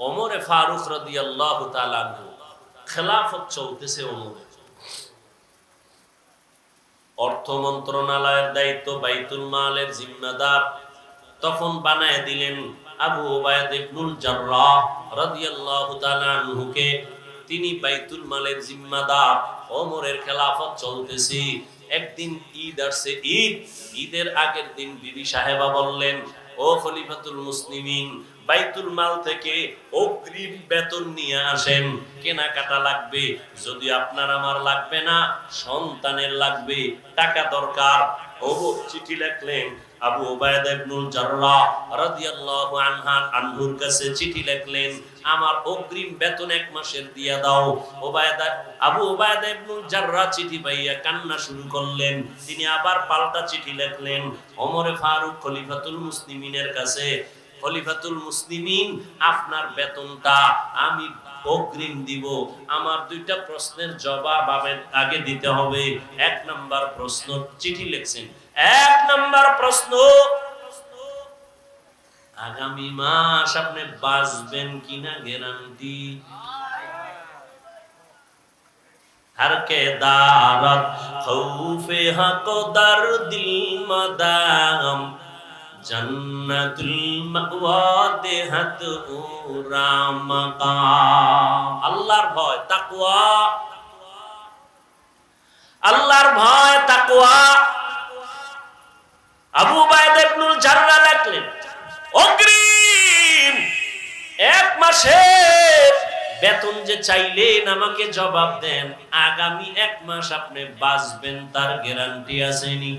ওমরে ফারুক রাদিয়াল্লাহু তাআলা আনহু খেলাফত চলতেছে। ওমরের অর্থ মন্ত্রণালয়ের দায়িত্ব, বাইতুল মালের জিম্মাদার তখন বানায় দিলেন আবু উবাইদা ইবনুল জাররাহ রাদিয়াল্লাহু তাআলা আনহুকে। তিনি বাইতুল মালের জিম্মাদার। ওমরের খেলাফত চলতেছে। একদিন ঈদ আসছে। ঈদের আগের দিন বিবি সাহেবা বললেন, ও খলিফাতুল মুসলিমিন, বাইতুল মাল থেকে অগ্রিম বেতন নিয়ে আসেন, কেনাকাটা লাগবে। যদি আপনার আমার লাগবে না, সন্তানের লাগবে, টাকা দরকার। ওমর চিঠি লিখলেন আবু উবাইদা ইবনুল জাররাহ রাদিয়াল্লাহু আনহুর কাছে চিঠি লিখলেন, আমার অগ্রিম বেতন 1 মাসের দিয়া দাও। আবু উবাইদা ইবনুল জাররাহ চিঠি পাইয়া কান্না শুরু করলেন। তিনি আবার পাল্টা চিঠি লিখলেন ওমরে ফারুক খলিফাতুল মুসলিমিনের কাছে, খলিফাতুল মুসলিমিন, আপনার বেতনটা আমি অগ্রিম দিব। আমার 2টা প্রশ্নের জবাব আগে দিতে হবে। 1 নাম্বার প্রশ্ন, চিঠি লিখছেন, 1 নাম্বার প্রশ্ন, আগামী মাস আপনি বাঁচবেন কিনা গ্যারান্টি? हर के दारत खौफे हक दर दिल मदाम जन्नतुल मअवा देहत उरा मकाम। আল্লাহর ভয় তাকওয়া, আল্লাহর ভয় তাকওয়া। আবু উবাইদা ইবনুল জাররাহ লিখলেন, অগ্রিম 1 মাসের বেতন যে চাইলেন আমাকে জবাব দেন, আগামী 1 মাস আপনি বাঁচবেন তার গ্যারান্টি আছেনি?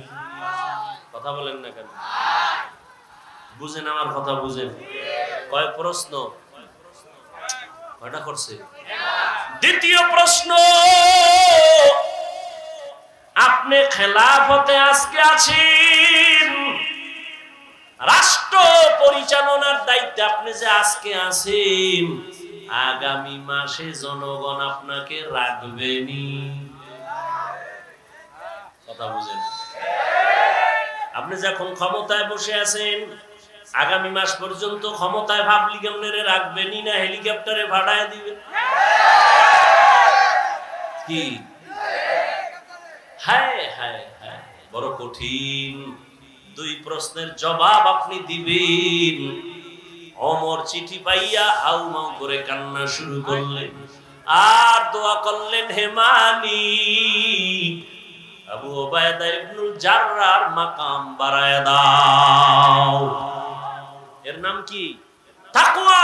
কথা বলেন না কেন? বুঝেন আমার কথা, বুঝেন? কয় প্রশ্ন? কয়টা করছে? দ্বিতীয় প্রশ্ন, আপনি খেলাফতে আজকে আছেন, রাষ্ট্র পরিচালনার দায়িত্বে আপনি যে আজকে আছেন, আগামী মাসে জনগণ আপনাকে রাখবেনি? কথা বুঝেন? আপনি যখন ক্ষমতায় বসে আছেন, আগামী মাস পর্যন্ত ক্ষমতায় ভাবলি কেমনে রাখবেনি না হেলিকপ্টারে ভাড়ায় দিবে? কি হায় হায় হায়, বড় কঠিন। 2 প্রশ্নের জবাব আপনি দিবেন। ওমর চিঠি পাইয়া হাউমাউ করে কান্না শুরু করলেন আর দোয়া করলেন, হে মালিক, আবু উবাইদা ইবনুল জাররাহর মাকাম বাড়ায় দাও। এর নাম কি? তাকওয়া।